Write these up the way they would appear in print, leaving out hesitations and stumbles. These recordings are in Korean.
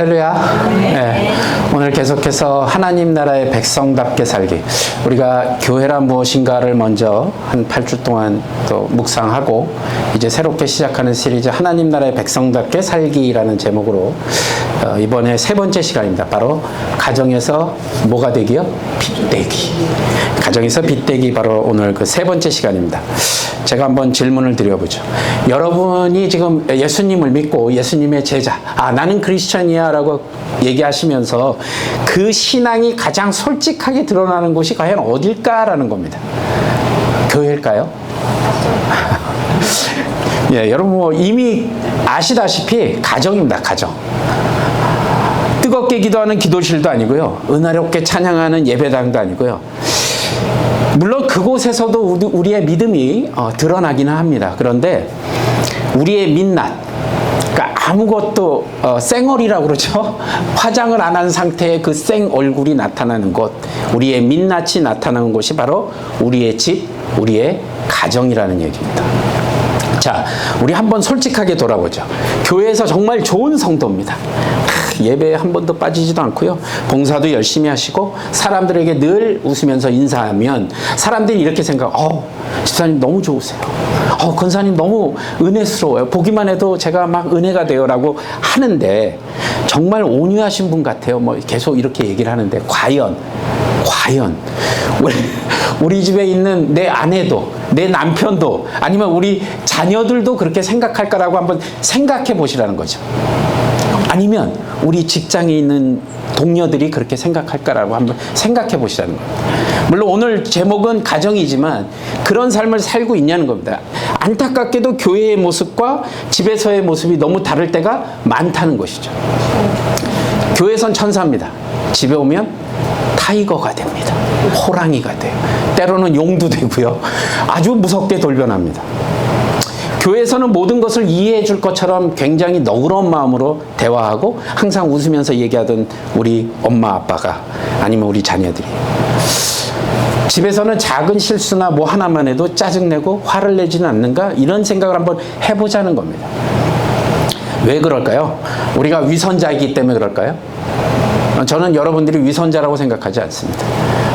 할렐루야. 네. 오늘 계속해서 하나님 나라의 백성답게 살기. 우리가 교회란 무엇인가를 먼저 한 8주 동안 또 묵상하고 이제 새롭게 시작하는 시리즈 하나님 나라의 백성답게 살기라는 제목으로 이번에 세 번째 시간입니다. 바로 가정에서 뭐가 되기요? 빚되기. 가정에서 빚되기 바로 오늘 그 세 번째 시간입니다. 제가 한번 질문을 드려보죠. 여러분이 지금 예수님을 믿고 예수님의 제자, 나는 크리스천이야 라고 얘기하시면서 그 신앙이 가장 솔직하게 드러나는 곳이 과연 어딜까라는 겁니다. 교회일까요? 예, 여러분 뭐 이미 아시다시피 가정입니다. 가정. 뜨겁게 기도하는 기도실도 아니고요. 은혜롭게 찬양하는 예배당도 아니고요. 물론 그곳에서도 우리의 믿음이 드러나기는 합니다. 그런데 우리의 민낯, 그러니까 아무것도 쌩얼이라고 그러죠. 화장을 안 한 상태의 그 생 얼굴이 나타나는 곳, 우리의 민낯이 나타나는 곳이 바로 우리의 집, 우리의 가정이라는 얘기입니다. 자, 우리 한번 솔직하게 돌아보죠. 교회에서 정말 좋은 성도입니다. 예배에 한 번도 빠지지도 않고요. 봉사도 열심히 하시고 사람들에게 늘 웃으면서 인사하면 사람들이 이렇게 집사님 너무 좋으세요. 권사님 너무 은혜스러워요. 보기만 해도 제가 막 은혜가 돼요 라고 하는데 정말 온유하신 분 같아요. 뭐 계속 이렇게 얘기를 하는데 과연 우리 집에 있는 내 아내도 내 남편도 아니면 우리 자녀들도 그렇게 생각할까라고 한번 생각해 보시라는 거죠. 아니면 우리 직장에 있는 동료들이 그렇게 생각할까라고 한번 생각해 보시라는 겁니다. 물론 오늘 제목은 가정이지만 그런 삶을 살고 있냐는 겁니다. 안타깝게도 교회의 모습과 집에서의 모습이 너무 다를 때가 많다는 것이죠. 교회선 천사입니다. 집에 오면 타이거가 됩니다. 호랑이가 돼요. 때로는 용도 되고요. 아주 무섭게 돌변합니다. 교회에서는 모든 것을 이해해 줄 것처럼 굉장히 너그러운 마음으로 대화하고 항상 웃으면서 얘기하던 우리 엄마 아빠가 아니면 우리 자녀들이 집에서는 작은 실수나 뭐 하나만 해도 짜증내고 화를 내지는 않는가 이런 생각을 한번 해보자는 겁니다. 왜 그럴까요? 우리가 위선자이기 때문에 그럴까요? 저는 여러분들이 위선자라고 생각하지 않습니다.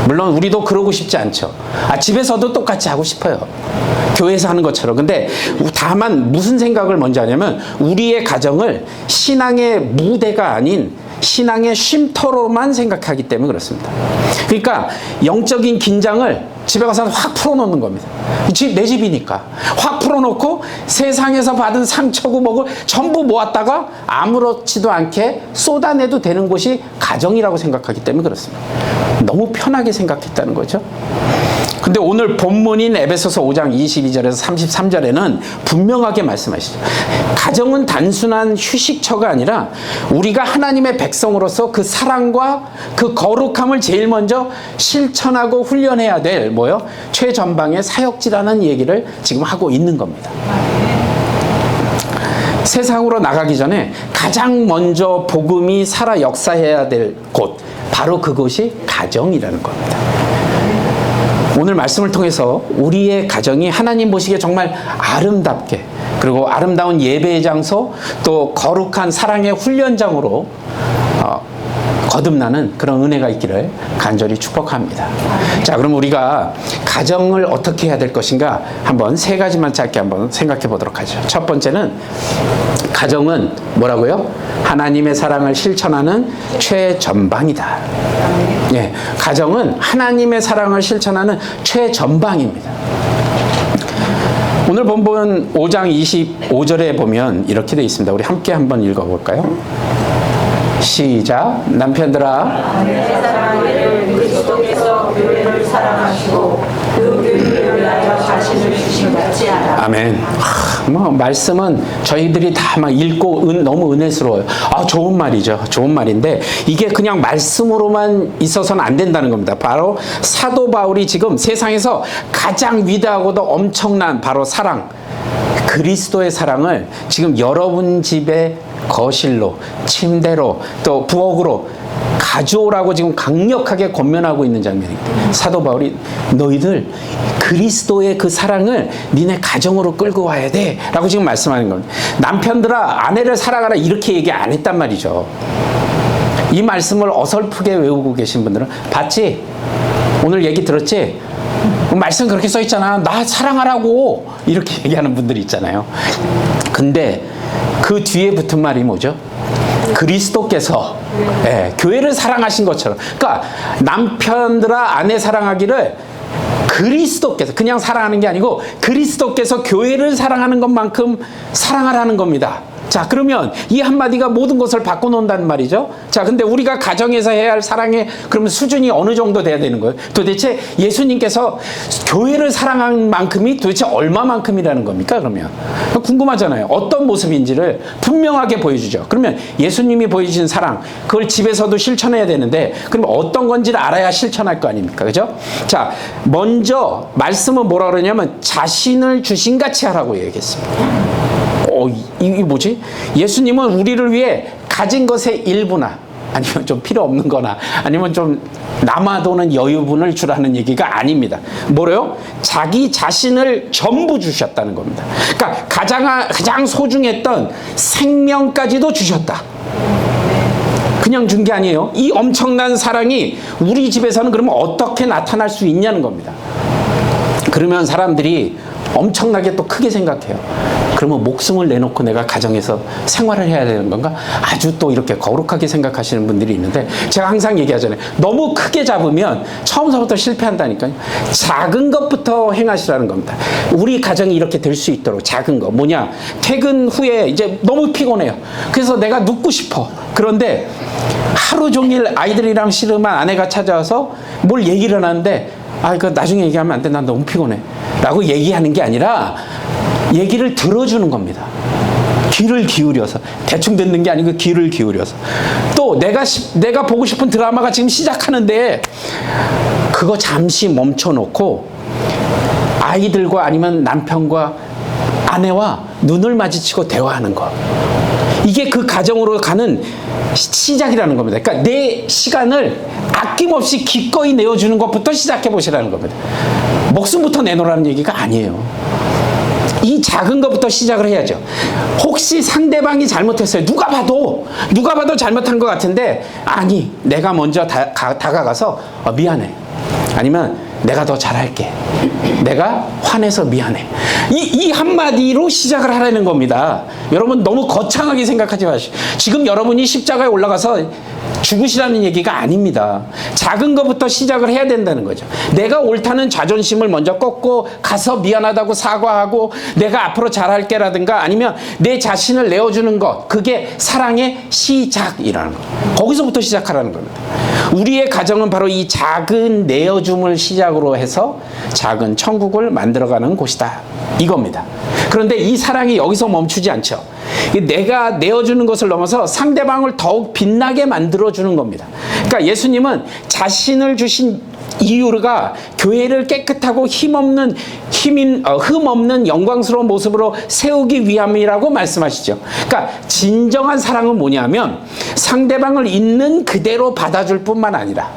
물론 우리도 그러고 싶지 않죠. 집에서도 똑같이 하고 싶어요. 교회에서 하는 것처럼. 근데 다만 무슨 생각을 먼저 하냐면 우리의 가정을 신앙의 무대가 아닌 신앙의 쉼터로만 생각하기 때문에 그렇습니다. 그러니까 영적인 긴장을 집에 가서 확 풀어놓는 겁니다. 내 집이니까 확 풀어놓고 세상에서 받은 상처고 뭐고 전부 모았다가 아무렇지도 않게 쏟아내도 되는 곳이 가정이라고 생각하기 때문에 그렇습니다. 너무 편하게 생각했다는 거죠. 근데 오늘 본문인 에베소서 5장 22절에서 33절에는 분명하게 말씀하시죠. 가정은 단순한 휴식처가 아니라 우리가 하나님의 백성으로서 그 사랑과 그 거룩함을 제일 먼저 실천하고 훈련해야 될 최전방의 사역지라는 얘기를 지금 하고 있는 겁니다. 세상으로 나가기 전에 가장 먼저 복음이 살아 역사해야 될 곳, 바로 그곳이 가정이라는 겁니다. 오늘 말씀을 통해서 우리의 가정이 하나님 보시기에 정말 아름답게 그리고 아름다운 예배의 장소 또 거룩한 사랑의 훈련장으로 거듭나는 그런 은혜가 있기를 간절히 축복합니다. 자, 그럼 우리가 가정을 어떻게 해야 될 것인가 한번 세 가지만 짧게 한번 생각해 보도록 하죠. 첫 번째는 가정은 뭐라고요? 하나님의 사랑을 실천하는 최전방이다. 예, 가정은 하나님의 사랑을 실천하는 최전방입니다. 오늘 본문 5장 25절에 보면 이렇게 되어 있습니다. 우리 함께 한번 읽어볼까요? 시작. 남편들아, 그리스도께서 교회를 사랑하시고 그 교회를 위하여 자신을 주신 같이 하라. 아멘. 말씀은 저희들이 다 막 읽고 너무 은혜스러워요. 좋은 말이죠. 좋은 말인데 이게 그냥 말씀으로만 있어서는 안 된다는 겁니다. 바로 사도 바울이 지금 세상에서 가장 위대하고도 엄청난 바로 사랑, 그리스도의 사랑을 지금 여러분 집에 거실로, 침대로, 또 부엌으로 가져오라고 지금 강력하게 권면하고 있는 장면입니다. 사도 바울이 너희들 그리스도의 그 사랑을 니네 가정으로 끌고 와야 돼 라고 지금 말씀하는 겁니다. 남편들아 아내를 사랑하라 이렇게 얘기 안 했단 말이죠. 이 말씀을 어설프게 외우고 계신 분들은 봤지? 오늘 얘기 들었지? 말씀 그렇게 써 있잖아. 나 사랑하라고 이렇게 얘기하는 분들이 있잖아요. 근데 그 뒤에 붙은 말이 뭐죠? 그리스도께서 교회를 사랑하신 것처럼. 그러니까 남편들아 아내 사랑하기를 그리스도께서, 그냥 사랑하는 게 아니고 그리스도께서 교회를 사랑하는 것만큼 사랑하라는 겁니다. 자, 그러면 이 한마디가 모든 것을 바꿔놓는다는 말이죠. 자, 근데 우리가 가정에서 해야 할 사랑의 그러면 수준이 어느 정도 돼야 되는 거예요? 도대체 예수님께서 교회를 사랑한 만큼이 도대체 얼마만큼이라는 겁니까? 그러면 궁금하잖아요. 어떤 모습인지를 분명하게 보여주죠. 그러면 예수님이 보여주신 사랑, 그걸 집에서도 실천해야 되는데 그럼 어떤 건지를 알아야 실천할 거 아닙니까? 그죠? 자, 먼저 말씀은 뭐라 그러냐면 자신을 주신 같이 하라고 얘기했습니다. 이게 뭐지? 예수님은 우리를 위해 가진 것의 일부나 아니면 좀 필요 없는 거나 아니면 좀 남아도는 여유분을 주라는 얘기가 아닙니다. 뭐래요? 자기 자신을 전부 주셨다는 겁니다. 그러니까 가장 소중했던 생명까지도 주셨다. 그냥 준 게 아니에요. 이 엄청난 사랑이 우리 집에서는 그러면 어떻게 나타날 수 있냐는 겁니다. 그러면 사람들이 엄청나게 또 크게 생각해요. 그러면 목숨을 내놓고 내가 가정에서 생활을 해야 되는 건가? 아주 또 이렇게 거룩하게 생각하시는 분들이 있는데 제가 항상 얘기하잖아요. 너무 크게 잡으면 처음서부터 실패한다니까요. 작은 것부터 행하시라는 겁니다. 우리 가정이 이렇게 될 수 있도록 작은 거. 뭐냐? 퇴근 후에 이제 너무 피곤해요. 그래서 내가 눕고 싶어. 그런데 하루 종일 아이들이랑 씨름한 아내가 찾아와서 뭘 얘기를 하는데 이거 나중에 얘기하면 안 돼. 난 너무 피곤해. 라고 얘기하는 게 아니라 얘기를 들어주는 겁니다. 귀를 기울여서. 대충 듣는 게 아니고 귀를 기울여서. 또 내가 보고 싶은 드라마가 지금 시작하는데 그거 잠시 멈춰놓고 아이들과 아니면 남편과 아내와 눈을 마주치고 대화하는 거. 이게 그 가정으로 가는 시작이라는 겁니다. 그러니까 내 시간을 아낌없이 기꺼이 내어주는 것부터 시작해 보시라는 겁니다. 목숨부터 내놓으라는 얘기가 아니에요. 이 작은 것부터 시작을 해야죠. 혹시 상대방이 잘못했어요. 누가 봐도 잘못한 것 같은데 아니 내가 먼저 다가가서 미안해. 아니면 내가 더 잘할게. 내가 화내서 미안해. 이 한마디로 시작을 하라는 겁니다. 여러분 너무 거창하게 생각하지 마시고 지금 여러분이 십자가에 올라가서 죽으시라는 얘기가 아닙니다. 작은 것부터 시작을 해야 된다는 거죠. 내가 옳다는 자존심을 먼저 꺾고 가서 미안하다고 사과하고 내가 앞으로 잘할게라든가 아니면 내 자신을 내어주는 것, 그게 사랑의 시작이라는 거예요. 거기서부터 시작하라는 겁니다. 우리의 가정은 바로 이 작은 내어줌을 시작으로 해서 작은 천국을 만들어가는 곳이다. 이겁니다. 그런데 이 사랑이 여기서 멈추지 않죠. 내가 내어주는 것을 넘어서 상대방을 더욱 빛나게 만들어주는 겁니다. 그러니까 예수님은 자신을 주신 이유가 교회를 깨끗하고 흠없는 영광스러운 모습으로 세우기 위함이라고 말씀하시죠. 그러니까 진정한 사랑은 뭐냐면 상대방을 있는 그대로 받아줄 뿐만 아니라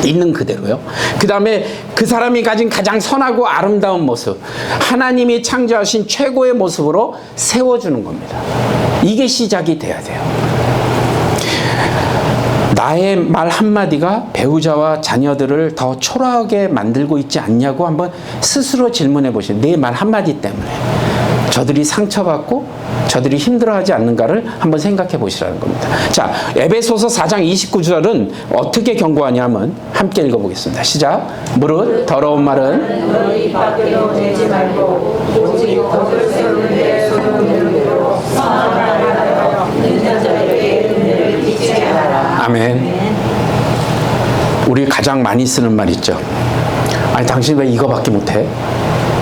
있는 그대로요. 그 다음에 그 사람이 가진 가장 선하고 아름다운 모습, 하나님이 창조하신 최고의 모습으로 세워주는 겁니다. 이게 시작이 돼야 돼요. 나의 말 한마디가 배우자와 자녀들을 더 초라하게 만들고 있지 않냐고 한번 스스로 질문해 보세요. 내 말 한마디 때문에 저들이 상처받고 저들이 힘들어하지 않는가를 한번 생각해 보시라는 겁니다. 자, 에베소서 4장 29절은 어떻게 경고하냐면 함께 읽어보겠습니다. 시작. 무릇 더러운 말은 너희 밖으로 내지 말고 오직 덕을 세우는 데 소용되는 대로 선한 말을 하여 있는 자에게 은혜를 끼치게 하라. 아멘. 우리 가장 많이 쓰는 말 있죠. 아니 당신 왜 이거밖에 못해?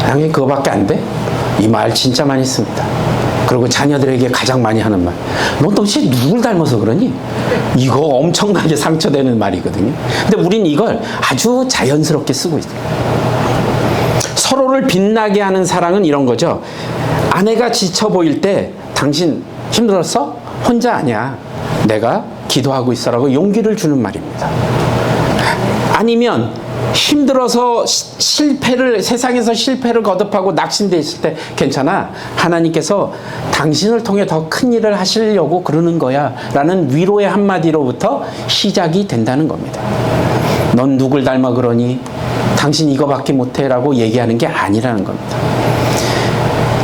당신 그거밖에 안 돼? 이 말 진짜 많이 씁니다. 그리고 자녀들에게 가장 많이 하는 말. 넌 도대체 누굴 닮아서 그러니? 이거 엄청나게 상처되는 말이거든요. 근데 우린 이걸 아주 자연스럽게 쓰고 있어요. 서로를 빛나게 하는 사랑은 이런 거죠. 아내가 지쳐 보일 때 당신 힘들었어? 혼자 아니야. 내가 기도하고 있어라고 용기를 주는 말입니다. 아니면 힘들어서 세상에서 실패를 거듭하고 낙심돼 있을 때 괜찮아. 하나님께서 당신을 통해 더 큰 일을 하시려고 그러는 거야. 라는 위로의 한마디로부터 시작이 된다는 겁니다. 넌 누굴 닮아 그러니? 당신 이거밖에 못해. 라고 얘기하는 게 아니라는 겁니다.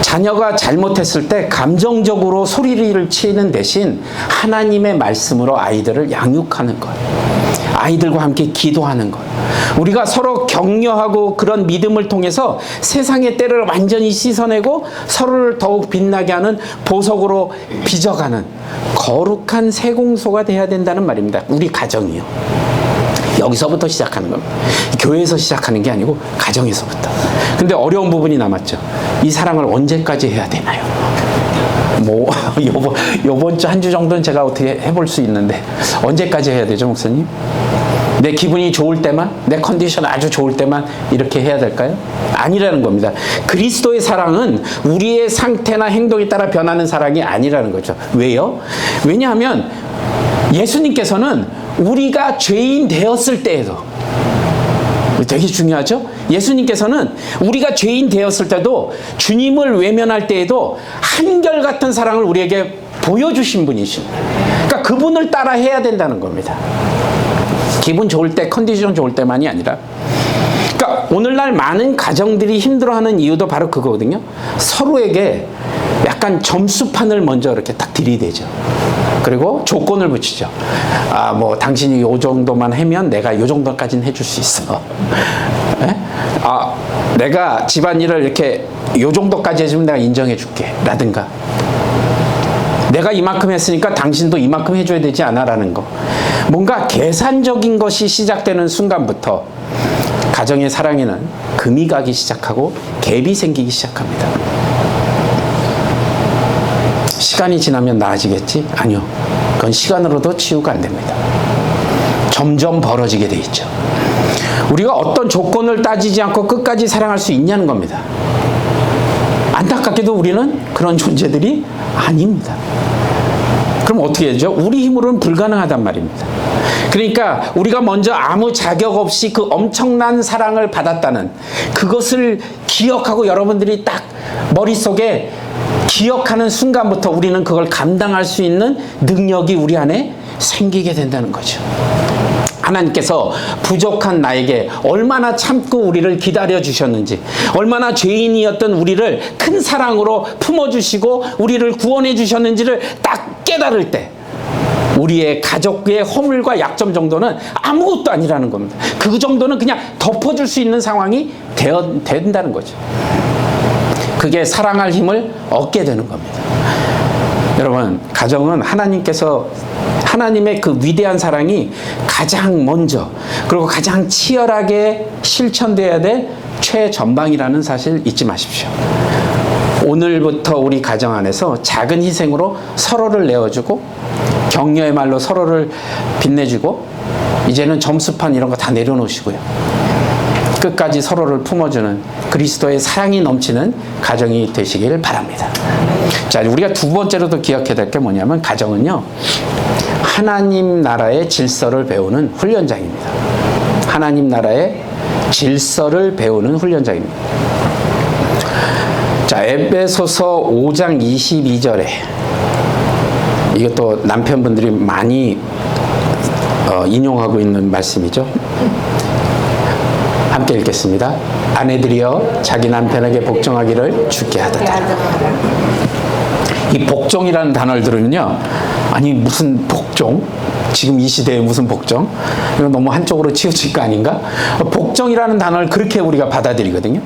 자녀가 잘못했을 때 감정적으로 소리를 치는 대신 하나님의 말씀으로 아이들을 양육하는 것. 아이들과 함께 기도하는 것. 우리가 서로 격려하고 그런 믿음을 통해서 세상의 때를 완전히 씻어내고 서로를 더욱 빛나게 하는 보석으로 빚어가는 거룩한 세공소가 돼야 된다는 말입니다. 우리 가정이요. 여기서부터 시작하는 겁니다. 교회에서 시작하는 게 아니고 가정에서부터. 근데 어려운 부분이 남았죠. 이 사랑을 언제까지 해야 되나요? 뭐 요번 주 한 주 정도는 제가 어떻게 해볼 수 있는데 언제까지 해야 되죠, 목사님? 내 기분이 좋을 때만, 내 컨디션 아주 좋을 때만 이렇게 해야 될까요? 아니라는 겁니다. 그리스도의 사랑은 우리의 상태나 행동에 따라 변하는 사랑이 아니라는 거죠. 왜요? 왜냐하면 예수님께서는 우리가 죄인 되었을 때에도, 되게 중요하죠? 예수님께서는 우리가 죄인 되었을 때도, 주님을 외면할 때에도 한결같은 사랑을 우리에게 보여주신 분이십니다. 그러니까 그분을 따라 해야 된다는 겁니다. 기분 좋을 때, 컨디션 좋을 때만이 아니라. 그러니까 오늘날 많은 가정들이 힘들어하는 이유도 바로 그거거든요. 서로에게 약간 점수판을 먼저 이렇게 딱 들이대죠. 그리고 조건을 붙이죠. 아, 뭐 당신이 요 정도만 하면 내가 요 정도까지는 해줄 수 있어. 에? 아, 내가 집안일을 이렇게 요 정도까지 해주면 내가 인정해 줄게. 라든가. 내가 이만큼 했으니까 당신도 이만큼 해줘야 되지 않아? 라는 거. 뭔가 계산적인 것이 시작되는 순간부터 가정의 사랑에는 금이 가기 시작하고 갭이 생기기 시작합니다. 시간이 지나면 나아지겠지? 아니요. 그건 시간으로도 치유가 안 됩니다. 점점 벌어지게 돼 있죠. 우리가 어떤 조건을 따지지 않고 끝까지 사랑할 수 있냐는 겁니다. 안타깝게도 우리는 그런 존재들이 아닙니다. 그럼 어떻게 되죠? 우리 힘으로는 불가능하단 말입니다. 그러니까 우리가 먼저 아무 자격 없이 그 엄청난 사랑을 받았다는 그것을 기억하고 여러분들이 딱 머릿속에 기억하는 순간부터 우리는 그걸 감당할 수 있는 능력이 우리 안에 생기게 된다는 거죠. 하나님께서 부족한 나에게 얼마나 참고 우리를 기다려 주셨는지, 얼마나 죄인이었던 우리를 큰 사랑으로 품어주시고 우리를 구원해 주셨는지를 딱 깨달을 때 우리의 가족의 허물과 약점 정도는 아무것도 아니라는 겁니다. 그 정도는 그냥 덮어줄 수 있는 상황이 된다는 거죠. 그게 사랑할 힘을 얻게 되는 겁니다. 여러분, 가정은 하나님의 그 위대한 사랑이 가장 먼저 그리고 가장 치열하게 실천돼야 될 최전방이라는 사실 잊지 마십시오. 오늘부터 우리 가정 안에서 작은 희생으로 서로를 내어주고 격려의 말로 서로를 빛내주고 이제는 점수판 이런 거 다 내려놓으시고요. 끝까지 서로를 품어주는 그리스도의 사랑이 넘치는 가정이 되시길 바랍니다. 자, 우리가 두 번째로도 기억해야 될 게 뭐냐면 가정은요, 하나님 나라의 질서를 배우는 훈련장입니다. 하나님 나라의 질서를 배우는 훈련장입니다. 자, 에베소서 5장 22절에 이것도 남편분들이 많이 인용하고 있는 말씀이죠. 함께 읽겠습니다. 아내들이여 자기 남편에게 복종하기를 주께 하도다. 이 복종이라는 단어를 들으면요, 아니 무슨 복종? 지금 이 시대에 무슨 복종? 이거 너무 한쪽으로 치우칠 거 아닌가? 복종이라는 단어를 그렇게 우리가 받아들이거든요.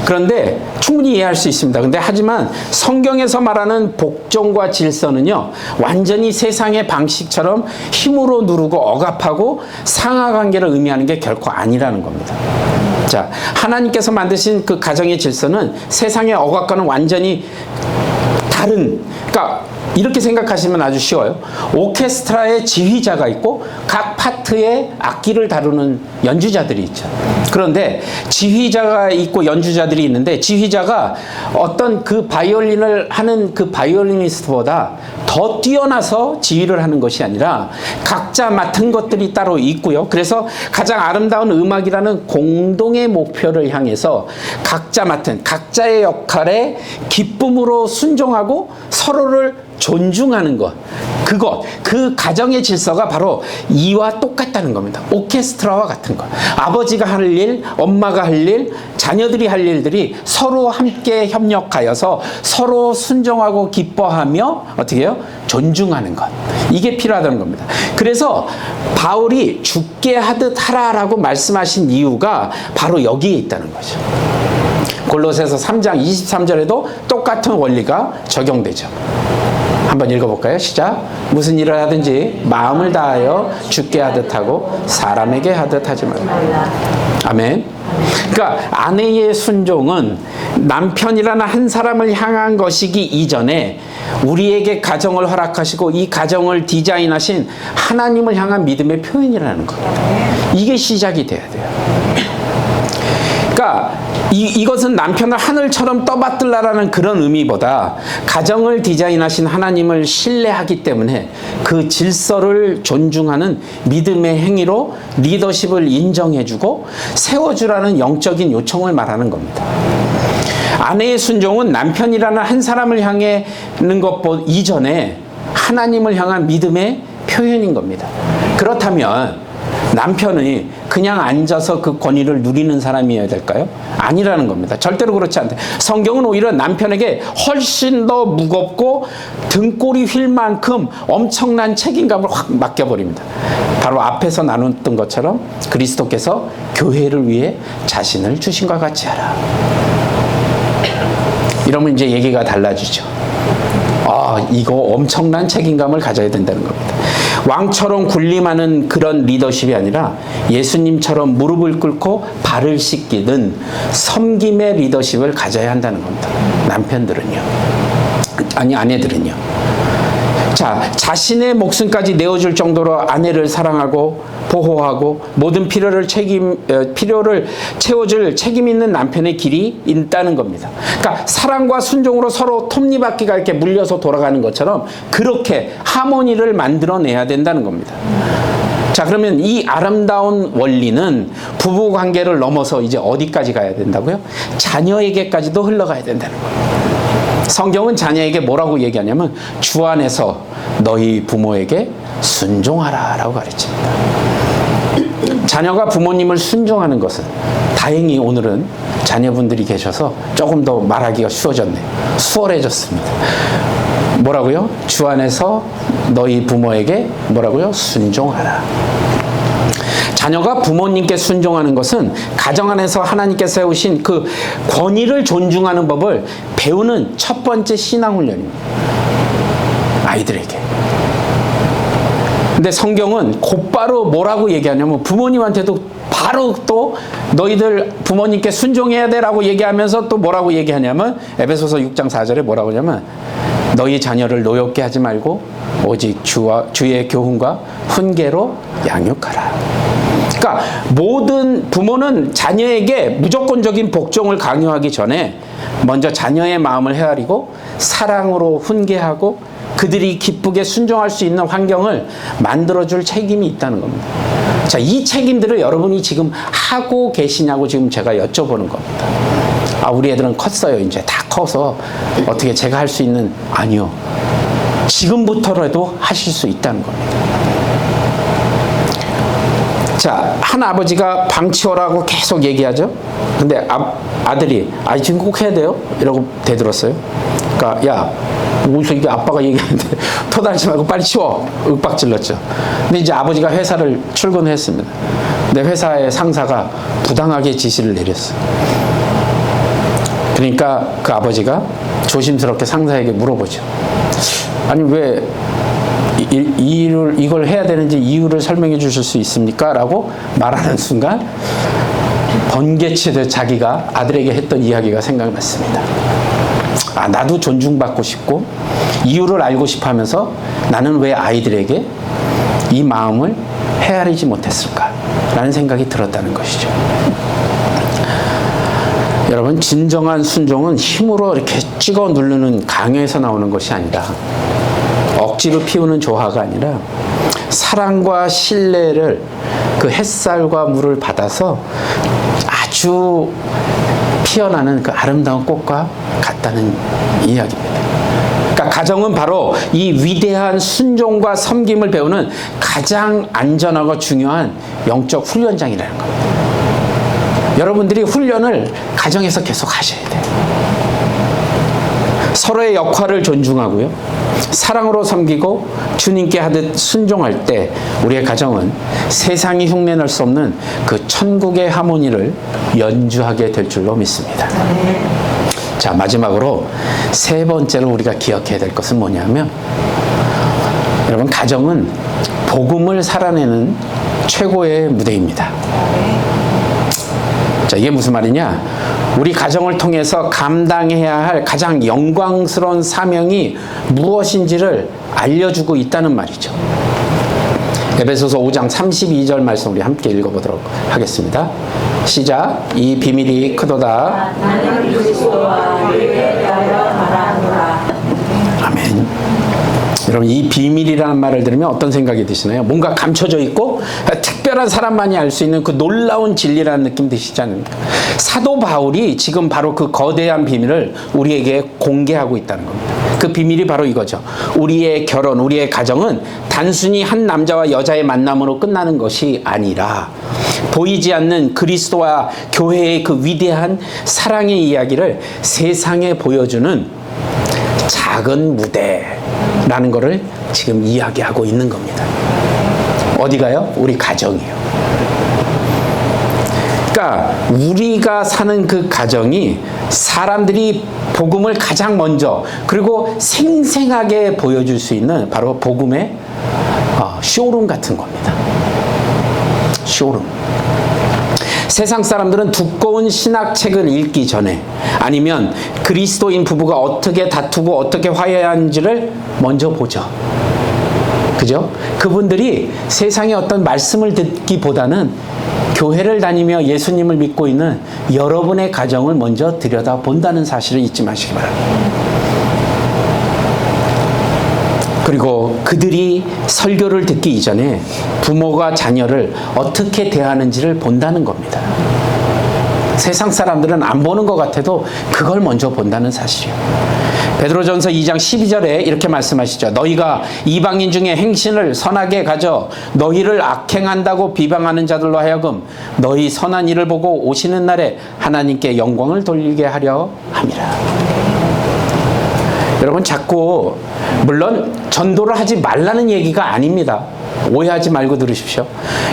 그런데 충분히 이해할 수 있습니다. 근데 하지만 성경에서 말하는 복종과 질서는요, 완전히 세상의 방식처럼 힘으로 누르고 억압하고 상하관계를 의미하는 게 결코 아니라는 겁니다. 자, 하나님께서 만드신 그 가정의 질서는 세상의 억압과는 완전히 다른, 그러니까 이렇게 생각하시면 아주 쉬워요. 오케스트라의 지휘자가 있고 각 파트의 악기를 다루는 연주자들이 있죠. 그런데 지휘자가 있고 연주자들이 있는데 지휘자가 어떤 그 바이올린을 하는 그 바이올리니스트보다 더 뛰어나서 지휘를 하는 것이 아니라 각자 맡은 것들이 따로 있고요. 그래서 가장 아름다운 음악이라는 공동의 목표를 향해서 각자 맡은 각자의 역할에 기쁨으로 순종하고 서로를 존중하는 것, 그 가정의 질서가 바로 이와 똑같다는 겁니다. 오케스트라와 같은 것. 아버지가 할 일, 엄마가 할 일, 자녀들이 할 일들이 서로 함께 협력하여서 서로 순종하고 기뻐하며 어떻게 해요? 존중하는 것. 이게 필요하다는 겁니다. 그래서 바울이 죽게 하듯 하라라고 말씀하신 이유가 바로 여기에 있다는 거죠. 골로새서 3장 23절에도 똑같은 원리가 적용되죠. 한번 읽어볼까요? 시작. 무슨 일을 하든지 마음을 다하여 죽게 하듯 하고 사람에게 하듯 하지 말라. 아멘. 그러니까 아내의 순종은 남편이라는 한 사람을 향한 것이기 이전에 우리에게 가정을 허락하시고 이 가정을 디자인하신 하나님을 향한 믿음의 표현이라는 겁니다. 이게 시작이 돼야 돼요. 그러니까 이것은 남편을 하늘처럼 떠받들라라는 그런 의미보다 가정을 디자인하신 하나님을 신뢰하기 때문에 그 질서를 존중하는 믿음의 행위로 리더십을 인정해주고 세워주라는 영적인 요청을 말하는 겁니다. 아내의 순종은 남편이라는 한 사람을 향하는 것 이전에 하나님을 향한 믿음의 표현인 겁니다. 그렇다면 남편이 그냥 앉아서 그 권위를 누리는 사람이어야 될까요? 아니라는 겁니다. 절대로 그렇지 않대. 성경은 오히려 남편에게 훨씬 더 무겁고 등골이 휠 만큼 엄청난 책임감을 확 맡겨버립니다. 바로 앞에서 나눴던 것처럼 그리스도께서 교회를 위해 자신을 주신 것 같이 하라. 이러면 이제 얘기가 달라지죠. 이거 엄청난 책임감을 가져야 된다는 겁니다. 왕처럼 군림하는 그런 리더십이 아니라 예수님처럼 무릎을 꿇고 발을 씻기는 섬김의 리더십을 가져야 한다는 겁니다. 남편들은요. 아니, 아내들은요. 자, 자신의 목숨까지 내어줄 정도로 아내를 사랑하고 보호하고 모든 필요를 채워줄 책임 있는 남편의 길이 있다는 겁니다. 그러니까 사랑과 순종으로 서로 톱니바퀴가 이렇게 물려서 돌아가는 것처럼 그렇게 하모니를 만들어내야 된다는 겁니다. 자, 그러면 이 아름다운 원리는 부부 관계를 넘어서 이제 어디까지 가야 된다고요? 자녀에게까지도 흘러가야 된다는 거예요. 성경은 자녀에게 뭐라고 얘기하냐면 주 안에서 너희 부모에게 순종하라 라고 가르칩니다. 자녀가 부모님을 순종하는 것은 다행히 오늘은 자녀분들이 계셔서 조금 더 말하기가 수월해졌습니다. 뭐라고요? 주 안에서 너희 부모에게 뭐라고요? 순종하라. 자녀가 부모님께 순종하는 것은 가정 안에서 하나님께 세우신 그 권위를 존중하는 법을 배우는 첫 번째 신앙훈련입니다. 아이들에게. 근데 성경은 곧바로 뭐라고 얘기하냐면 부모님한테도 바로 또 너희들 부모님께 순종해야 되라고 얘기하면서 또 뭐라고 얘기하냐면 에베소서 6장 4절에 뭐라고 하냐면 너희 자녀를 노엽게 하지 말고 오직 주의 교훈과 훈계로 양육하라. 그러니까 모든 부모는 자녀에게 무조건적인 복종을 강요하기 전에 먼저 자녀의 마음을 헤아리고 사랑으로 훈계하고 그들이 기쁘게 순종할 수 있는 환경을 만들어줄 책임이 있다는 겁니다. 자, 이 책임들을 여러분이 지금 하고 계시냐고 지금 제가 여쭤보는 겁니다. 우리 애들은 컸어요. 이제 다 커서 어떻게 제가 할 수 있는, 아니요. 지금부터라도 하실 수 있다는 겁니다. 자, 한 아버지가 방 치워라고 계속 얘기하죠. 근데 아들이 지금 꼭 해야 돼요? 이러고 대들었어요. 그러니까 야, 무슨 이게 아빠가 얘기하는데 토달지 말고 빨리 치워. 윽박질렀죠. 근데 이제 아버지가 회사를 출근했습니다. 근데 회사의 상사가 부당하게 지시를 내렸어요. 그러니까 그 아버지가 조심스럽게 상사에게 물어보죠. 아니 왜 이걸 해야 되는지 이유를 설명해 주실 수 있습니까? 라고 말하는 순간 번개치듯 자기가 아들에게 했던 이야기가 생각났습니다. 나도 존중받고 싶고 이유를 알고 싶어 하면서 나는 왜 아이들에게 이 마음을 헤아리지 못했을까? 라는 생각이 들었다는 것이죠. 여러분, 진정한 순종은 힘으로 이렇게 찍어 누르는 강요에서 나오는 것이 아니라 억지로 피우는 조화가 아니라 사랑과 신뢰를 그 햇살과 물을 받아서 아주 피어나는 그 아름다운 꽃과 같다는 이야기입니다. 그러니까 가정은 바로 이 위대한 순종과 섬김을 배우는 가장 안전하고 중요한 영적 훈련장이라는 겁니다. 여러분들이 훈련을 가정에서 계속 하셔야 돼요. 서로의 역할을 존중하고요, 사랑으로 섬기고 주님께 하듯 순종할 때 우리의 가정은 세상이 흉내낼 수 없는 그 천국의 하모니를 연주하게 될 줄로 믿습니다. 자, 마지막으로 세 번째로 우리가 기억해야 될 것은 뭐냐면, 여러분, 가정은 복음을 살아내는 최고의 무대입니다. 자, 이게 무슨 말이냐? 우리 가정을 통해서 감당해야 할 가장 영광스러운 사명이 무엇인지를 알려주고 있다는 말이죠. 에베소서 5장 32절 말씀 우리 함께 읽어보도록 하겠습니다. 시작. 이 비밀이 크도다. 나는 그리스도와 너희를 위하여 말하노라. 아멘. 여러분, 이 비밀이라는 말을 들으면 어떤 생각이 드시나요? 뭔가 감춰져 있고 특별한 사람만이 알 수 있는 그 놀라운 진리라는 느낌 드시지 않습니까? 사도 바울이 지금 바로 그 거대한 비밀을 우리에게 공개하고 있다는 겁니다. 그 비밀이 바로 이거죠. 우리의 결혼, 우리의 가정은 단순히 한 남자와 여자의 만남으로 끝나는 것이 아니라 보이지 않는 그리스도와 교회의 그 위대한 사랑의 이야기를 세상에 보여주는 작은 무대라는 것을 지금 이야기하고 있는 겁니다. 어디가요? 우리 가정이에요. 그러니까 우리가 사는 그 가정이 사람들이 복음을 가장 먼저 그리고 생생하게 보여줄 수 있는 바로 복음의 쇼룸 같은 겁니다. 쇼룸. 세상 사람들은 두꺼운 신학책을 읽기 전에, 아니면 그리스도인 부부가 어떻게 다투고 어떻게 화해하는지를 먼저 보죠. 그죠? 그분들이 세상의 어떤 말씀을 듣기보다는 교회를 다니며 예수님을 믿고 있는 여러분의 가정을 먼저 들여다본다는 사실을 잊지 마시기 바랍니다. 그리고 그들이 설교를 듣기 이전에 부모가 자녀를 어떻게 대하는지를 본다는 겁니다. 세상 사람들은 안 보는 것 같아도 그걸 먼저 본다는 사실이에요. 베드로전서 2장 12절에 이렇게 말씀하시죠. 너희가 이방인 중에 행실을 선하게 가져 너희를 악행한다고 비방하는 자들로 하여금 너희 선한 일을 보고 오시는 날에 하나님께 영광을 돌리게 하려 함이라. 여러분, 자꾸 물론 전도를 하지 말라는 얘기가 아닙니다. 오해하지 말고 들으십시오.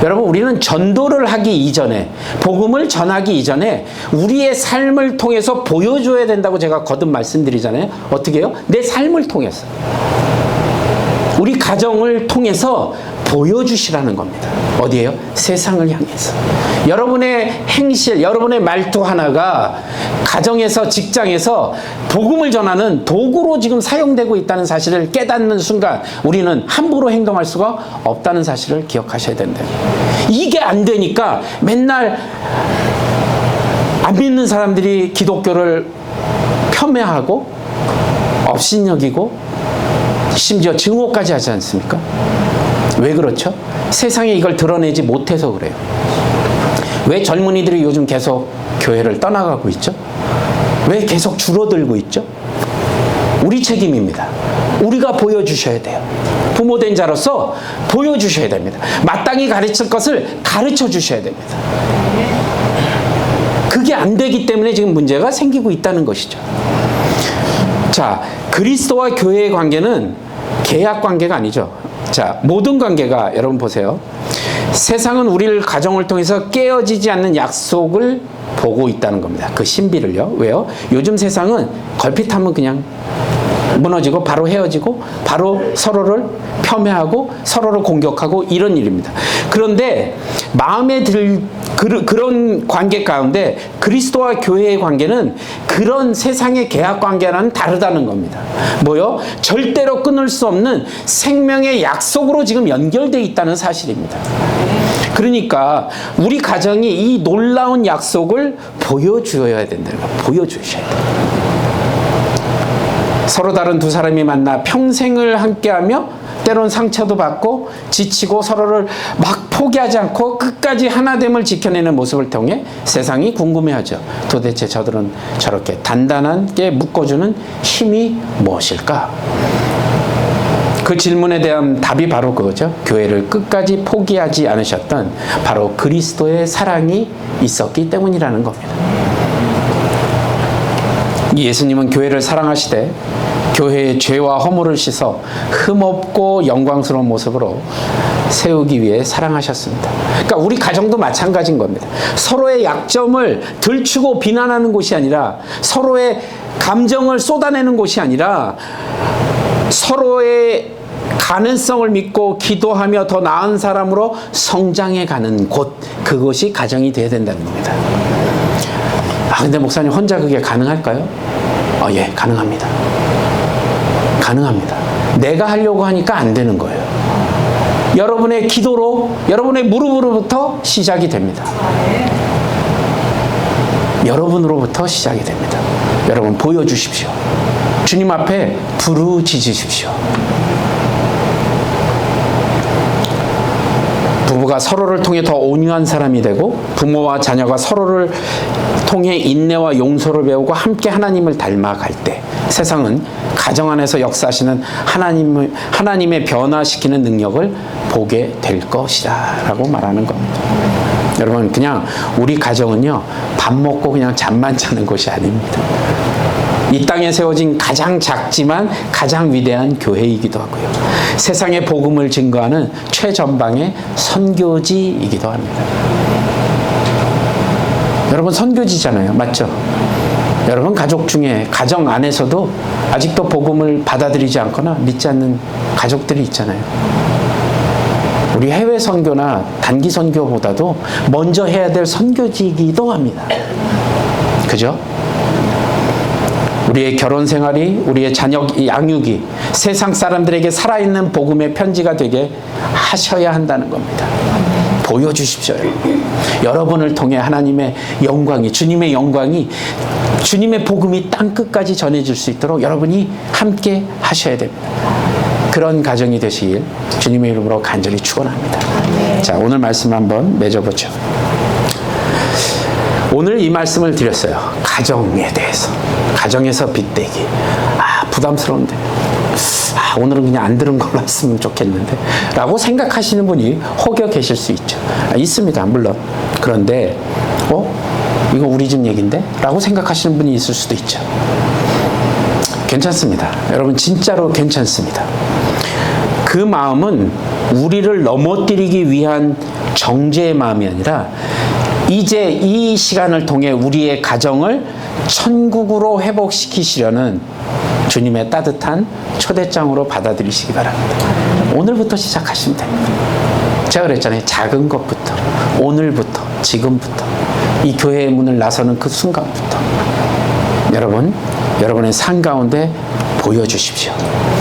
여러분, 우리는 전도를 하기 이전에, 복음을 전하기 이전에 우리의 삶을 통해서 보여줘야 된다고 제가 거듭 말씀드리잖아요. 어떻게 해요? 내 삶을 통해서, 우리 가정을 통해서 보여주시라는 겁니다. 어디에요? 세상을 향해서. 여러분의 행실, 여러분의 말투 하나가 가정에서, 직장에서 복음을 전하는 도구로 지금 사용되고 있다는 사실을 깨닫는 순간 우리는 함부로 행동할 수가 없다는 사실을 기억하셔야 된다. 이게 안 되니까 맨날 안 믿는 사람들이 기독교를 폄훼하고 업신여기고 심지어 증오까지 하지 않습니까? 왜 그렇죠? 세상에 이걸 드러내지 못해서 그래요. 왜 젊은이들이 요즘 계속 교회를 떠나가고 있죠? 왜 계속 줄어들고 있죠? 우리 책임입니다. 우리가 보여주셔야 돼요. 부모된 자로서 보여주셔야 됩니다. 마땅히 가르칠 것을 가르쳐 주셔야 됩니다. 그게 안 되기 때문에 지금 문제가 생기고 있다는 것이죠. 자, 그리스도와 교회의 관계는 계약 관계가 아니죠. 자, 모든 관계가, 여러분 보세요. 세상은 우리를 가정을 통해서 깨어지지 않는 약속을 보고 있다는 겁니다. 그 신비를요. 왜요? 요즘 세상은 걸핏하면 그냥 무너지고 바로 헤어지고 바로 서로를 폄훼하고 서로를 공격하고 이런 일입니다. 그런데 마음에 들 그런 관계 가운데 그리스도와 교회의 관계는 그런 세상의 계약 관계와는 다르다는 겁니다. 뭐요? 절대로 끊을 수 없는 생명의 약속으로 지금 연결되어 있다는 사실입니다. 그러니까 우리 가정이 이 놀라운 약속을 보여주어야 된다는 거예요. 보여주셔야 돼요. 서로 다른 두 사람이 만나 평생을 함께하며 때론 상처도 받고 지치고 서로를 막 포기하지 않고 끝까지 하나됨을 지켜내는 모습을 통해 세상이 궁금해하죠. 도대체 저들은 저렇게 단단하게 묶어주는 힘이 무엇일까? 그 질문에 대한 답이 바로 그거죠. 교회를 끝까지 포기하지 않으셨던 바로 그리스도의 사랑이 있었기 때문이라는 겁니다. 예수님은 교회를 사랑하시되 교회의 죄와 허물을 씻어 흠없고 영광스러운 모습으로 세우기 위해 사랑하셨습니다. 그러니까 우리 가정도 마찬가지인 겁니다. 서로의 약점을 들추고 비난하는 곳이 아니라 서로의 감정을 쏟아내는 곳이 아니라 서로의 가능성을 믿고 기도하며 더 나은 사람으로 성장해 가는 곳, 그것이 가정이 되어야 된다는 겁니다. 근데 목사님 혼자 그게 가능할까요? 예, 가능합니다. 가능합니다. 내가 하려고 하니까 안 되는 거예요. 여러분의 기도로, 여러분의 무릎으로부터 시작이 됩니다. 여러분으로부터 시작이 됩니다. 여러분 보여주십시오. 주님 앞에 부르짖으십시오. 부부가 서로를 통해 더 온유한 사람이 되고 부모와 자녀가 서로를 통해 인내와 용서를 배우고 함께 하나님을 닮아갈 때 세상은 가정 안에서 역사하시는 하나님의 변화시키는 능력을 보게 될 것이다 라고 말하는 겁니다. 여러분, 그냥 우리 가정은요, 밥 먹고 그냥 잠만 자는 곳이 아닙니다. 이 땅에 세워진 가장 작지만 가장 위대한 교회이기도 하고요. 세상의 복음을 증거하는 최전방의 선교지이기도 합니다. 여러분 선교지잖아요. 맞죠? 여러분 가족 중에, 가정 안에서도 아직도 복음을 받아들이지 않거나 믿지 않는 가족들이 있잖아요. 우리 해외 선교나 단기 선교보다도 먼저 해야 될 선교지이기도 합니다. 그죠? 우리의 결혼 생활이, 우리의 자녀 양육이 세상 사람들에게 살아있는 복음의 편지가 되게 하셔야 한다는 겁니다. 보여주십시오. 여러분을 통해 하나님의 영광이, 주님의 영광이, 주님의 복음이 땅끝까지 전해질 수 있도록 여러분이 함께 하셔야 됩니다. 그런 가정이 되시길 주님의 이름으로 간절히 축원합니다. 자, 오늘 말씀 한번 맺어보죠. 오늘 이 말씀을 드렸어요. 가정에 대해서. 가정에서 빗대기. 부담스러운데. 오늘은 그냥 안 들은 걸로 했으면 좋겠는데. 라고 생각하시는 분이 혹여 계실 수 있죠. 있습니다. 물론. 그런데, 이거 우리 집 얘기인데? 라고 생각하시는 분이 있을 수도 있죠. 괜찮습니다. 여러분, 진짜로 괜찮습니다. 그 마음은 우리를 넘어뜨리기 위한 정죄의 마음이 아니라 이제 이 시간을 통해 우리의 가정을 천국으로 회복시키시려는 주님의 따뜻한 초대장으로 받아들이시기 바랍니다. 오늘부터 시작하시면 됩니다. 제가 그랬잖아요. 작은 것부터, 오늘부터, 지금부터, 이 교회의 문을 나서는 그 순간부터 여러분의 삶 가운데 보여주십시오.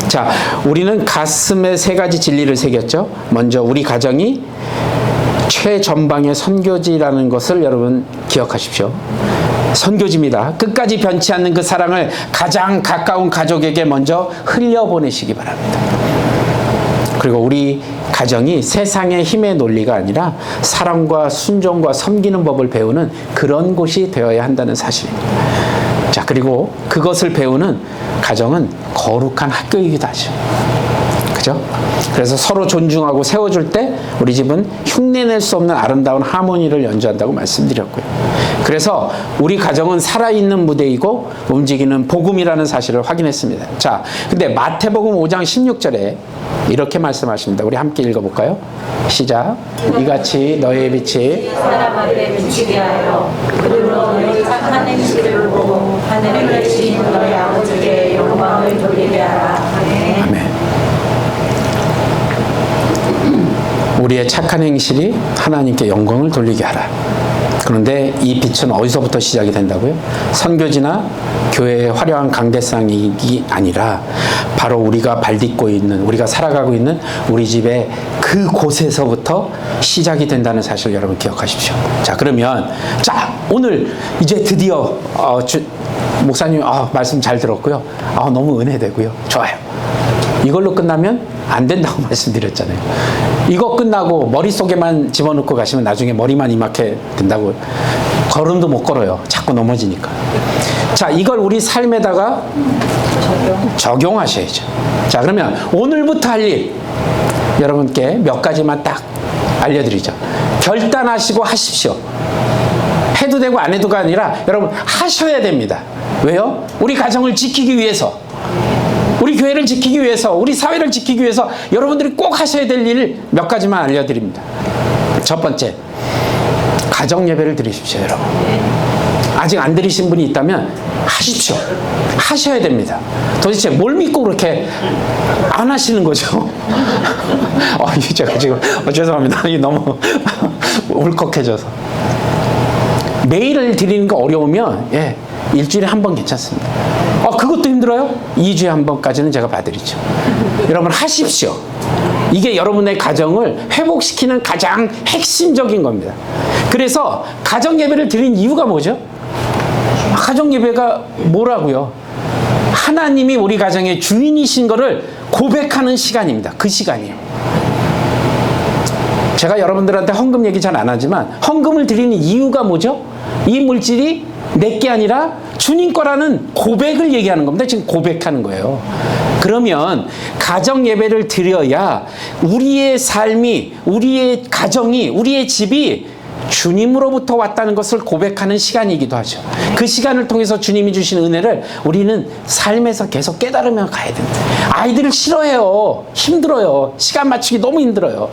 자, 우리는 가슴에 세 가지 진리를 새겼죠. 먼저 우리 가정이 최전방의 선교지라는 것을 여러분 기억하십시오. 선교지입니다. 끝까지 변치 않는 그 사랑을 가장 가까운 가족에게 먼저 흘려보내시기 바랍니다. 그리고 우리 가정이 세상의 힘의 논리가 아니라 사랑과 순종과 섬기는 법을 배우는 그런 곳이 되어야 한다는 사실입니다. 자, 그리고 그것을 배우는 가정은 거룩한 학교이기도 하죠. 그죠? 그래서 서로 존중하고 세워줄 때 우리 집은 흉내낼 수 없는 아름다운 하모니를 연주한다고 말씀드렸고요. 그래서 우리 가정은 살아있는 무대이고 움직이는 복음이라는 사실을 확인했습니다. 자, 근데 마태복음 5장 16절에 이렇게 말씀하십니다. 우리 함께 읽어볼까요? 시작. 이같이 너의 빛이 사람에게 비치게 하여 그들로 너희 착한 행실을 보고 하늘에 계신 너희 아버지께 영광을 돌리게 하라. 아멘. 아멘. 우리의 착한 행실이 하나님께 영광을 돌리게 하라. 그런데 이 빛은 어디서부터 시작이 된다고요? 선교지나 교회의 화려한 강대상이 아니라 바로 우리가 발딛고 있는, 우리가 살아가고 있는 우리 집의 그 곳에서부터 시작이 된다는 사실을 여러분 기억하십시오. 자, 그러면 오늘 이제 드디어 목사님, 말씀 잘 들었고요. 너무 은혜되고요. 좋아요. 이걸로 끝나면 안 된다고 말씀드렸잖아요. 이거 끝나고 머릿속에만 집어넣고 가시면 나중에 머리만 이만하게 된다고. 걸음도 못 걸어요. 자꾸 넘어지니까. 자, 이걸 우리 삶에다가 적용하셔야죠. 자, 그러면 오늘부터 할 일, 여러분께 몇 가지만 딱 알려드리죠. 결단하시고 하십시오. 해도 되고 안 해도가 아니라 여러분 하셔야 됩니다. 왜요? 우리 가정을 지키기 위해서, 우리 교회를 지키기 위해서, 우리 사회를 지키기 위해서 여러분들이 꼭 하셔야 될 일 몇 가지만 알려드립니다. 첫 번째, 가정 예배를 드리십시오, 여러분. 아직 안 드리신 분이 있다면 하십시오. 하셔야 됩니다. 도대체 뭘 믿고 그렇게 안 하시는 거죠? 제가 지금 죄송합니다. 이게 너무 울컥해져서. 매일을 드리는 거 어려우면 일주일에 한 번 괜찮습니다. 그것도 힘들어요? 2주에 한 번까지는 제가 봐드리죠. 여러분 하십시오. 이게 여러분의 가정을 회복시키는 가장 핵심적인 겁니다. 그래서 가정 예배를 드린 이유가 뭐죠? 가정 예배가 뭐라고요? 하나님이 우리 가정의 주인이신 것을 고백하는 시간입니다. 그 시간이에요. 제가 여러분들한테 헌금 얘기 잘 안 하지만 헌금을 드리는 이유가 뭐죠? 이 물질이 내게 아니라 주님 거라는 고백을 얘기하는 겁니다. 지금 고백하는 거예요. 그러면 가정 예배를 드려야 우리의 삶이, 우리의 가정이, 우리의 집이 주님으로부터 왔다는 것을 고백하는 시간이기도 하죠. 그 시간을 통해서 주님이 주신 은혜를 우리는 삶에서 계속 깨달으며 가야 됩니다. 아이들을 싫어해요. 힘들어요. 시간 맞추기 너무 힘들어요.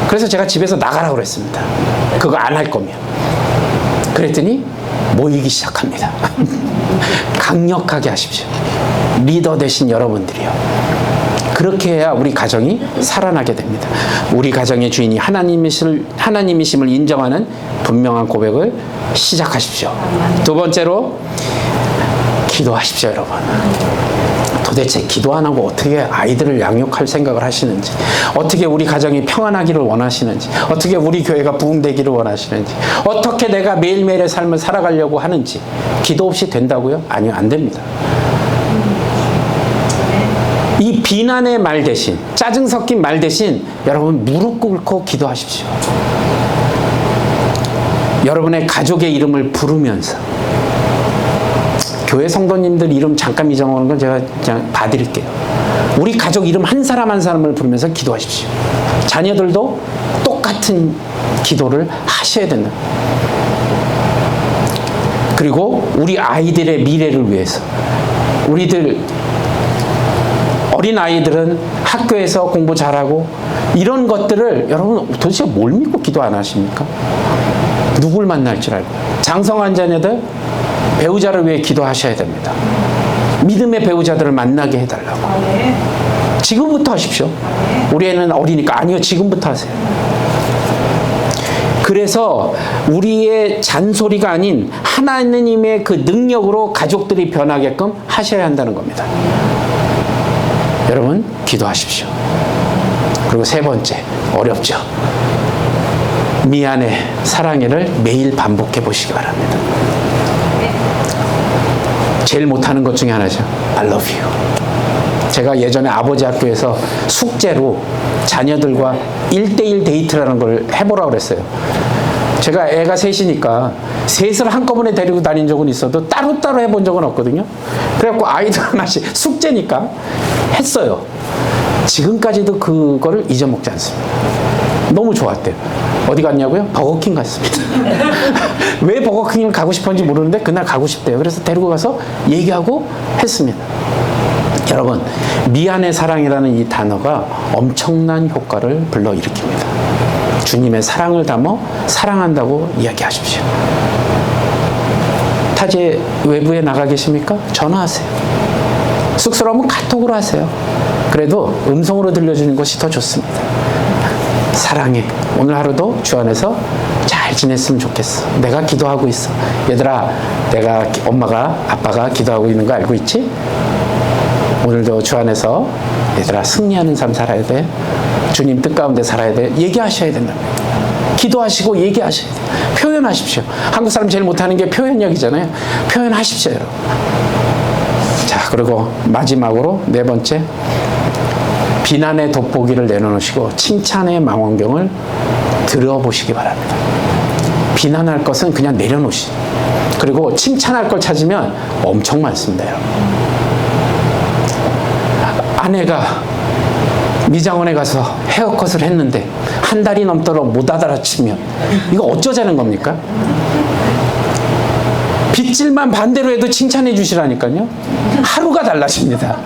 그래서 제가 집에서 나가라고 그랬습니다. 그거 안 할 거면. 그랬더니 모이기 시작합니다. 강력하게 하십시오. 리더 되신 여러분들이요. 그렇게 해야 우리 가정이 살아나게 됩니다. 우리 가정의 주인이 하나님이심을 인정하는 분명한 고백을 시작하십시오. 두 번째로 기도하십시오, 여러분. 도대체 기도 안 하고 어떻게 아이들을 양육할 생각을 하시는지, 어떻게 우리 가정이 평안하기를 원하시는지, 어떻게 우리 교회가 부흥되기를 원하시는지, 어떻게 내가 매일매일의 삶을 살아가려고 하는지. 기도 없이 된다고요? 아니요, 안 됩니다. 이 비난의 말 대신, 짜증 섞인 말 대신 여러분 무릎 꿇고 기도하십시오. 여러분의 가족의 이름을 부르면서, 교회 성도님들 이름 잠깐 잊어먹는 건 제가 그냥 봐드릴게요. 우리 가족 이름 한 사람 한 사람을 부르면서 기도하십시오. 자녀들도 똑같은 기도를 하셔야 된다. 그리고 우리 아이들의 미래를 위해서, 우리들 어린 아이들은 학교에서 공부 잘하고 이런 것들을 여러분 도대체 뭘 믿고 기도 안 하십니까? 누굴 만날 줄 알고. 장성한 자녀들 배우자를 위해 기도하셔야 됩니다. 믿음의 배우자들을 만나게 해달라고. 지금부터 하십시오. 우리 애는 어리니까. 아니요, 지금부터 하세요. 그래서 우리의 잔소리가 아닌 하나님의 그 능력으로 가족들이 변하게끔 하셔야 한다는 겁니다. 여러분 기도하십시오. 그리고 세 번째, 어렵죠. 미안해, 사랑해를 매일 반복해 보시기 바랍니다. 제일 못하는 것 중에 하나죠. I love you. 제가 예전에 아버지 학교에서 숙제로 자녀들과 1대1 데이트라는 걸 해보라고 그랬어요. 제가 애가 셋이니까 셋을 한꺼번에 데리고 다닌 적은 있어도 따로따로 해본 적은 없거든요. 그래갖고 아이들 하나씩 숙제니까 했어요. 지금까지도 그거를 잊어먹지 않습니다. 너무 좋았대요. 어디 갔냐고요? 버거킹 갔습니다. 왜 버거킹을 가고 싶었는지 모르는데 그날 가고 싶대요. 그래서 데리고 가서 얘기하고 했습니다. 여러분, 미안해 사랑이라는 이 단어가 엄청난 효과를 불러일으킵니다. 주님의 사랑을 담아 사랑한다고 이야기하십시오. 타지에 외부에 나가 계십니까? 전화하세요. 쑥스러우면 카톡으로 하세요. 그래도 음성으로 들려주는 것이 더 좋습니다. 사랑해. 오늘 하루도 주 안에서 잘 지냈으면 좋겠어. 내가 기도하고 있어. 얘들아, 내가 엄마가 아빠가 기도하고 있는 거 알고 있지? 오늘도 주 안에서 얘들아 승리하는 삶 살아야 돼. 주님 뜻 가운데 살아야 돼. 얘기하셔야 된다. 기도하시고 얘기하셔야 돼요. 표현하십시오. 한국 사람 제일 못하는 게 표현력이잖아요. 표현하십시오, 여러분. 자, 그리고 마지막으로 네 번째, 비난의 돋보기를 내려놓으시고 칭찬의 망원경을 들어보시기 바랍니다. 비난할 것은 그냥 내려놓으시죠. 그리고 칭찬할 걸 찾으면 엄청 많습니다, 여러분. 아내가 미장원에 가서 헤어컷을 했는데 한 달이 넘도록 못 알아채면 이거 어쩌자는 겁니까? 빗질만 반대로 해도 칭찬해 주시라니까요. 하루가 달라집니다.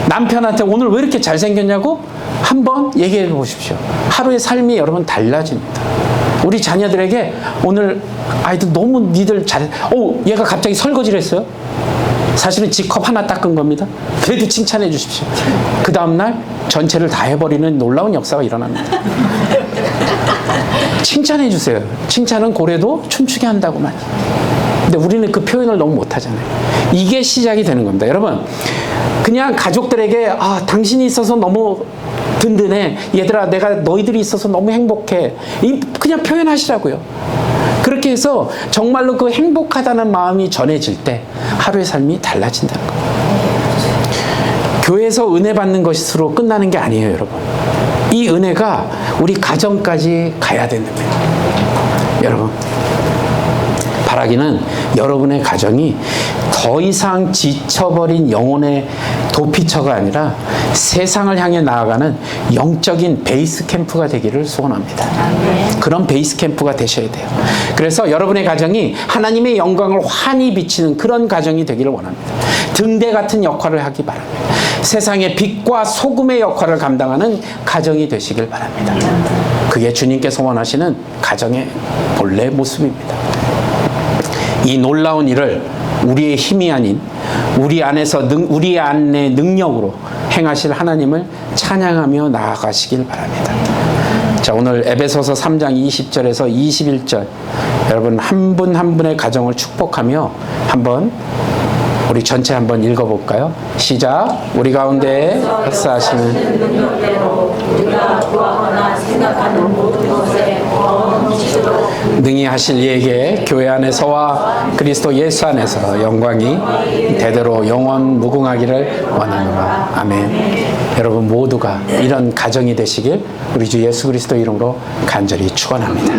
남편한테 오늘 왜 이렇게 잘생겼냐고 한번 얘기해 보십시오. 하루의 삶이 여러분 달라집니다. 우리 자녀들에게 오늘 아이들 너무 니들 얘가 갑자기 설거지를 했어요. 사실은 지컵 하나 닦은 겁니다. 그래도 칭찬해 주십시오. 그 다음날 전체를 다 해버리는 놀라운 역사가 일어납니다. 칭찬해 주세요. 칭찬은 고래도 춤추게 한다고 말이에요. 근데 우리는 그 표현을 너무 못하잖아요. 이게 시작이 되는 겁니다. 여러분, 그냥 가족들에게 당신이 있어서 너무 든든해. 얘들아, 내가 너희들이 있어서 너무 행복해. 그냥 표현하시라고요. 그렇게 해서 정말로 그 행복하다는 마음이 전해질 때 하루의 삶이 달라진다는 거예요. 교회에서 은혜 받는 것으로 끝나는 게 아니에요, 여러분. 이 은혜가 우리 가정까지 가야 된답니다. 여러분, 바라기는 여러분의 가정이 더 이상 지쳐버린 영혼의 도피처가 아니라 세상을 향해 나아가는 영적인 베이스 캠프가 되기를 소원합니다. 그런 베이스 캠프가 되셔야 돼요. 그래서 여러분의 가정이 하나님의 영광을 환히 비치는 그런 가정이 되기를 원합니다. 등대 같은 역할을 하기 바랍니다. 세상의 빛과 소금의 역할을 감당하는 가정이 되시길 바랍니다. 그게 주님께서 원하시는 가정의 본래 모습입니다. 이 놀라운 일을 우리의 힘이 아닌 우리 안의 능력으로 행하실 하나님을 찬양하며 나아가시길 바랍니다. 자, 오늘 에베소서 3장 20절에서 21절 여러분 한 분 한 분의 가정을 축복하며 한번 우리 전체 한번 읽어볼까요? 시작. 우리 가운데 역사하시는 능력대로 우리가 구하거나 생각하는 모든 것에 능히 하실 이에게 교회 안에서와 그리스도 예수 안에서 영광이 대대로 영원 무궁하기를 원하노라. 아멘. 여러분 모두가 이런 가정이 되시길 우리 주 예수 그리스도 이름으로 간절히 축원합니다.